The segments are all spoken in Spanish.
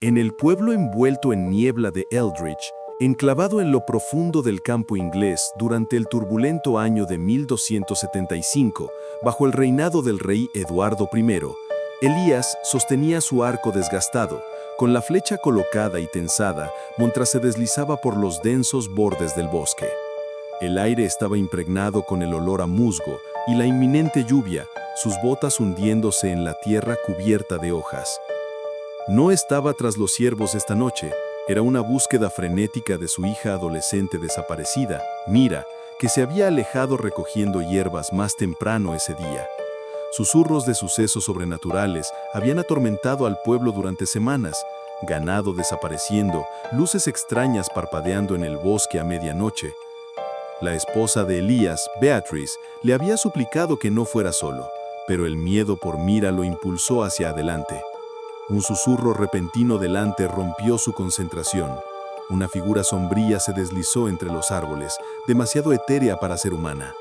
En el pueblo envuelto en niebla de Eldridge, enclavado en lo profundo del campo inglés durante el turbulento año de 1275, bajo el reinado del rey Eduardo I, Elías sostenía su arco desgastado, con la flecha colocada y tensada, mientras se deslizaba por los densos bordes del bosque. El aire estaba impregnado con el olor a musgo y la inminente lluvia, sus botas hundiéndose en la tierra cubierta de hojas. No estaba tras los ciervos esta noche, era una búsqueda frenética de su hija adolescente desaparecida, Mira, que se había alejado recogiendo hierbas más temprano ese día. Susurros de sucesos sobrenaturales habían atormentado al pueblo durante semanas, ganado desapareciendo, luces extrañas parpadeando en el bosque a medianoche. La esposa de Elías, Beatrice, le había suplicado que no fuera solo, pero el miedo por Mira lo impulsó hacia adelante. Un susurro repentino delante rompió su concentración. Una figura sombría se deslizó entre los árboles, demasiado etérea para ser humana.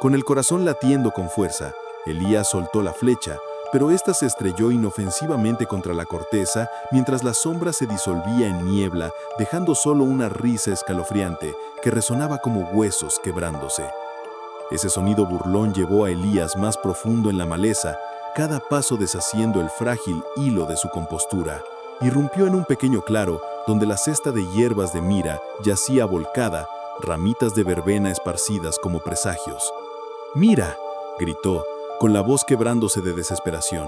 Con el corazón latiendo con fuerza, Elías soltó la flecha, pero ésta se estrelló inofensivamente contra la corteza mientras la sombra se disolvía en niebla, dejando solo una risa escalofriante que resonaba como huesos quebrándose. Ese sonido burlón llevó a Elías más profundo en la maleza, cada paso deshaciendo el frágil hilo de su compostura. Irrumpió en un pequeño claro, donde la cesta de hierbas de Mira yacía volcada, ramitas de verbena esparcidas como presagios. «¡Mira!», gritó, con la voz quebrándose de desesperación.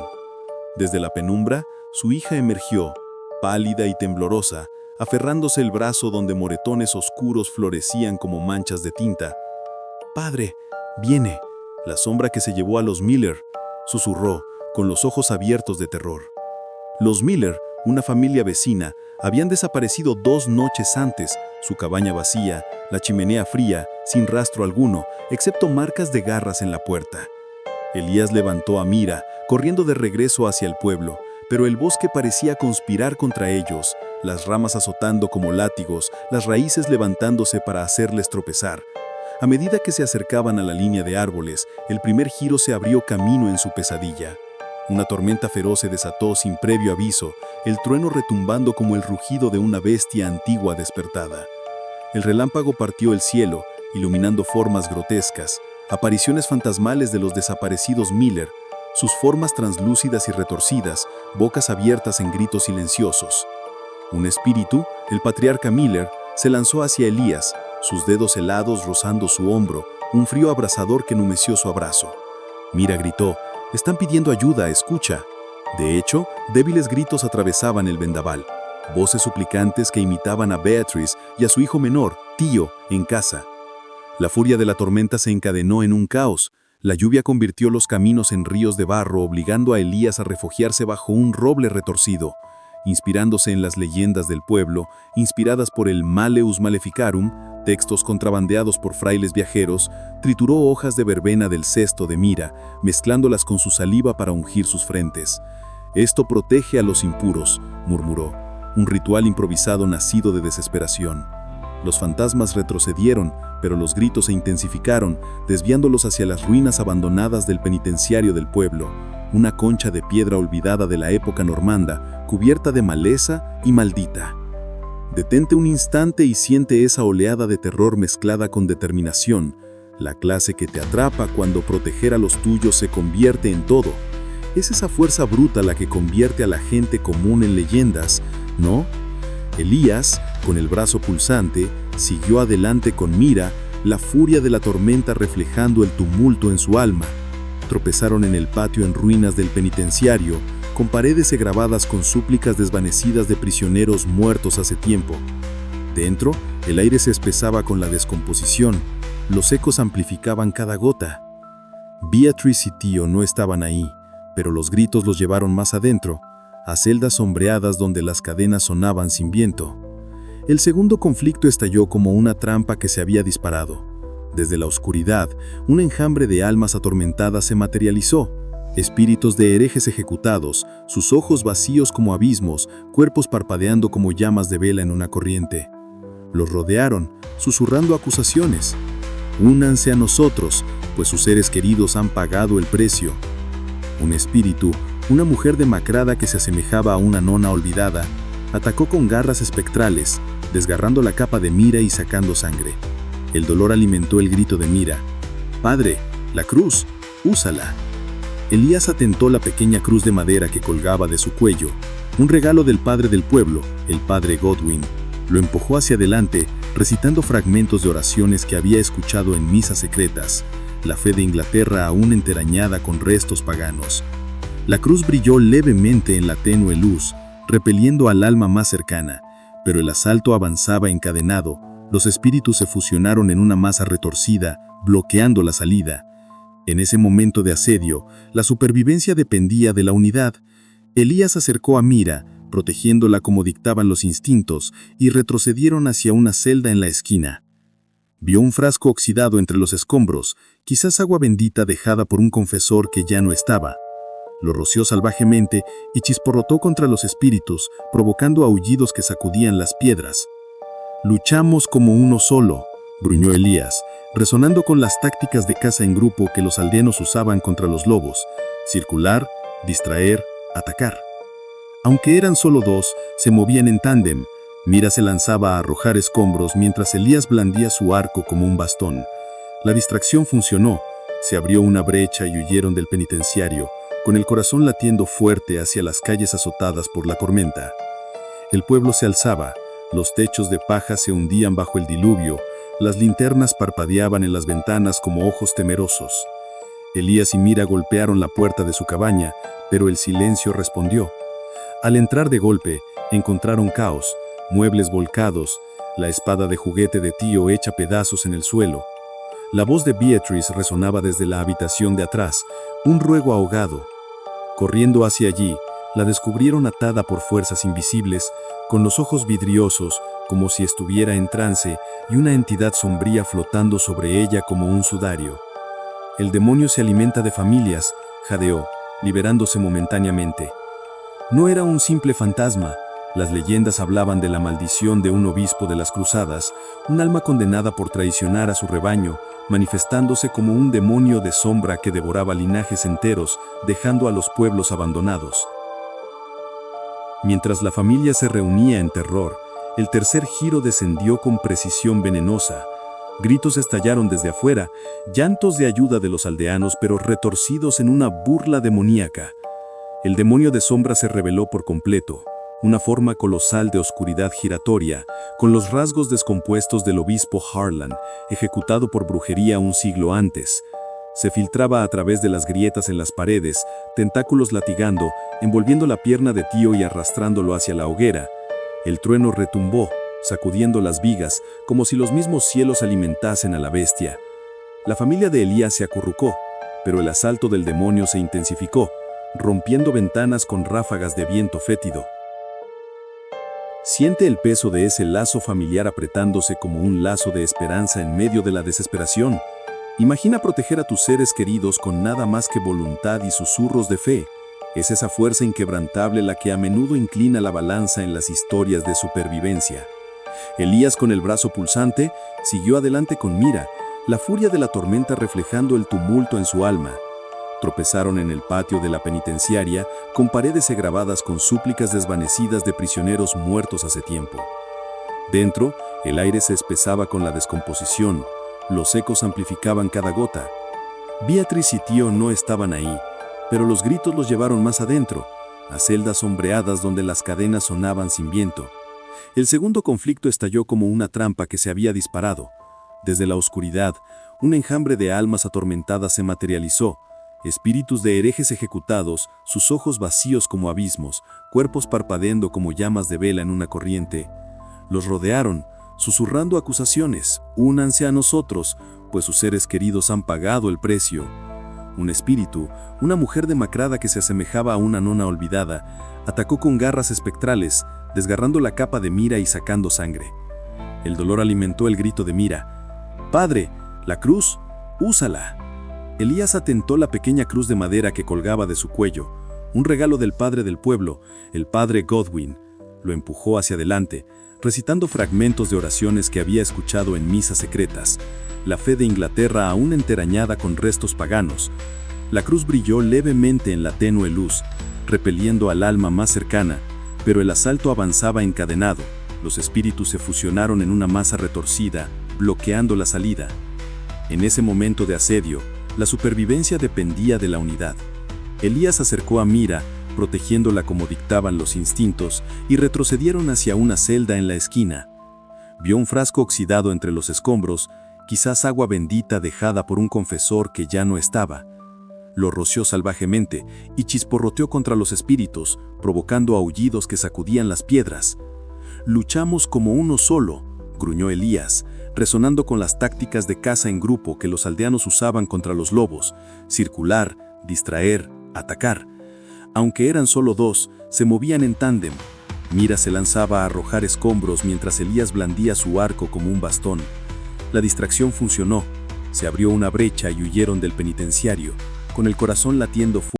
Desde la penumbra, su hija emergió, pálida y temblorosa, aferrándose el brazo donde moretones oscuros florecían como manchas de tinta. «¡Padre! ¡Viene!», la sombra que se llevó a los Miller, susurró, con los ojos abiertos de terror. Los Miller, una familia vecina, habían desaparecido 2 noches antes, su cabaña vacía, la chimenea fría, sin rastro alguno, excepto marcas de garras en la puerta. Elías levantó a Mira, corriendo de regreso hacia el pueblo, pero el bosque parecía conspirar contra ellos, las ramas azotando como látigos, las raíces levantándose para hacerles tropezar. A medida que se acercaban a la línea de árboles, el primer giro se abrió camino en su pesadilla. Una tormenta feroz se desató sin previo aviso, el trueno retumbando como el rugido de una bestia antigua despertada. El relámpago partió el cielo, iluminando formas grotescas, apariciones fantasmales de los desaparecidos Miller, sus formas translúcidas y retorcidas, bocas abiertas en gritos silenciosos. Un espíritu, el patriarca Miller, se lanzó hacia Elías, sus dedos helados rozando su hombro, un frío abrasador que enhumeció su abrazo. Mira gritó, «¡Están pidiendo ayuda, escucha!». De hecho, débiles gritos atravesaban el vendaval, voces suplicantes que imitaban a Beatrice y a su hijo menor, Tío, en casa. La furia de la tormenta se encadenó en un caos. La lluvia convirtió los caminos en ríos de barro, obligando a Elías a refugiarse bajo un roble retorcido. Inspirándose en las leyendas del pueblo, inspiradas por el Malleus Maleficarum, textos contrabandeados por frailes viajeros, trituró hojas de verbena del cesto de Mira, mezclándolas con su saliva para ungir sus frentes. «Esto protege a los impuros», murmuró, un ritual improvisado nacido de desesperación. Los fantasmas retrocedieron, pero los gritos se intensificaron, desviándolos hacia las ruinas abandonadas del penitenciario del pueblo, una concha de piedra olvidada de la época normanda, cubierta de maleza y maldita. Detente un instante y siente esa oleada de terror mezclada con determinación, la clase que te atrapa cuando proteger a los tuyos se convierte en todo. Es esa fuerza bruta la que convierte a la gente común en leyendas, ¿no? Elías, con el brazo pulsante, siguió adelante con Mira, la furia de la tormenta reflejando el tumulto en su alma. Tropezaron en el patio en ruinas del penitenciario, con paredes grabadas con súplicas desvanecidas de prisioneros muertos hace tiempo. Dentro, el aire se espesaba con la descomposición, los ecos amplificaban cada gota. Beatrice y Tío no estaban ahí, pero los gritos los llevaron más adentro, a celdas sombreadas donde las cadenas sonaban sin viento. El segundo conflicto estalló como una trampa que se había disparado. Desde la oscuridad, un enjambre de almas atormentadas se materializó. Espíritus de herejes ejecutados, sus ojos vacíos como abismos, cuerpos parpadeando como llamas de vela en una corriente. Los rodearon, susurrando acusaciones. «Únanse a nosotros, pues sus seres queridos han pagado el precio». Un espíritu, una mujer demacrada que se asemejaba a una nona olvidada, Atacó con garras espectrales, desgarrando la capa de Mira y sacando sangre. El dolor alimentó el grito de Mira. «Padre, la cruz, úsala». Elías atentó la pequeña cruz de madera que colgaba de su cuello, un regalo del padre del pueblo, el padre Godwin. Lo empujó hacia adelante, recitando fragmentos de oraciones que había escuchado en misas secretas, la fe de Inglaterra aún enterañada con restos paganos. La cruz brilló levemente en la tenue luz, repeliendo al alma más cercana, pero el asalto avanzaba encadenado. Los espíritus se fusionaron en una masa retorcida, bloqueando la salida. En ese momento de asedio, la supervivencia dependía de la unidad. Elías acercó a Mira, protegiéndola como dictaban los instintos, y retrocedieron hacia una celda en la esquina. Vio un frasco oxidado entre los escombros, quizás agua bendita dejada por un confesor que ya no estaba. Lo roció salvajemente y chisporrotó contra los espíritus, provocando aullidos que sacudían las piedras. «Luchamos como uno solo», gruñó Elías, resonando con las tácticas de caza en grupo que los aldeanos usaban contra los lobos: circular, distraer, atacar. Aunque eran solo dos, se movían en tándem. Mira se lanzaba a arrojar escombros mientras Elías blandía su arco como un bastón. La distracción funcionó. Se abrió una brecha y huyeron del penitenciario, con el corazón latiendo fuerte hacia las calles azotadas por la tormenta. El pueblo se alzaba, los techos de paja se hundían bajo el diluvio, las linternas parpadeaban en las ventanas como ojos temerosos. Elías y Mira golpearon la puerta de su cabaña, pero el silencio respondió. Al entrar de golpe, encontraron caos, muebles volcados, la espada de juguete de tío hecha pedazos en el suelo. La voz de Beatrice resonaba desde la habitación de atrás, un ruego ahogado. Corriendo hacia allí, la descubrieron atada por fuerzas invisibles, con los ojos vidriosos, como si estuviera en trance, y una entidad sombría flotando sobre ella como un sudario. «El demonio se alimenta de familias», jadeó, liberándose momentáneamente. No era un simple fantasma. Las leyendas hablaban de la maldición de un obispo de las cruzadas, un alma condenada por traicionar a su rebaño, manifestándose como un demonio de sombra que devoraba linajes enteros, dejando a los pueblos abandonados. Mientras la familia se reunía en terror, el tercer giro descendió con precisión venenosa. Gritos estallaron desde afuera, llantos de ayuda de los aldeanos, pero retorcidos en una burla demoníaca. El demonio de sombra se reveló por completo, una forma colosal de oscuridad giratoria, con los rasgos descompuestos del obispo Harlan, ejecutado por brujería un siglo antes. Se filtraba a través de las grietas en las paredes, tentáculos latigando, envolviendo la pierna de tío y arrastrándolo hacia la hoguera. El trueno retumbó, sacudiendo las vigas, como si los mismos cielos alimentasen a la bestia. La familia de Elías se acurrucó, pero el asalto del demonio se intensificó, rompiendo ventanas con ráfagas de viento fétido. Siente el peso de ese lazo familiar apretándose como un lazo de esperanza en medio de la desesperación. Imagina proteger a tus seres queridos con nada más que voluntad y susurros de fe. Es esa fuerza inquebrantable la que a menudo inclina la balanza en las historias de supervivencia. Elías, con el brazo pulsante, siguió adelante con Mira, la furia de la tormenta reflejando el tumulto en su alma. Tropezaron en el patio de la penitenciaria, con paredes grabadas con súplicas desvanecidas de prisioneros muertos hace tiempo. Dentro, el aire se espesaba con la descomposición, los ecos amplificaban cada gota. Beatrice y tío no estaban ahí, pero los gritos los llevaron más adentro, a celdas sombreadas donde las cadenas sonaban sin viento. El segundo conflicto estalló como una trampa que se había disparado. Desde la oscuridad, un enjambre de almas atormentadas se materializó, espíritus de herejes ejecutados, sus ojos vacíos como abismos, cuerpos parpadeando como llamas de vela en una corriente. Los rodearon, susurrando acusaciones: «Únanse a nosotros, pues sus seres queridos han pagado el precio». Un espíritu, una mujer demacrada que se asemejaba a una nona olvidada, atacó con garras espectrales, desgarrando la capa de Mira y sacando sangre. El dolor alimentó el grito de Mira: «Padre, la cruz, úsala». Elías atentó la pequeña cruz de madera que colgaba de su cuello, un regalo del padre del pueblo, el padre Godwin. Lo empujó hacia adelante, recitando fragmentos de oraciones que había escuchado en misas secretas, la fe de Inglaterra aún enterañada con restos paganos. La cruz brilló levemente en la tenue luz, repeliendo al alma más cercana, Pero el asalto avanzaba encadenado. Los espíritus se fusionaron en una masa retorcida, bloqueando la salida. En ese momento de asedio, la supervivencia dependía de la unidad. Elías acercó a Mira, protegiéndola como dictaban los instintos, y retrocedieron hacia una celda en la esquina. Vio un frasco oxidado entre los escombros, quizás agua bendita dejada por un confesor que ya no estaba. Lo roció salvajemente y chisporroteó contra los espíritus, provocando aullidos que sacudían las piedras. «Luchamos como uno solo», gruñó Elías, resonando con las tácticas de caza en grupo que los aldeanos usaban contra los lobos: circular, distraer, atacar. Aunque eran solo dos, se movían en tándem. Mira se lanzaba a arrojar escombros mientras Elías blandía su arco como un bastón. La distracción funcionó. Se abrió una brecha y huyeron del penitenciario, con el corazón latiendo fuerte.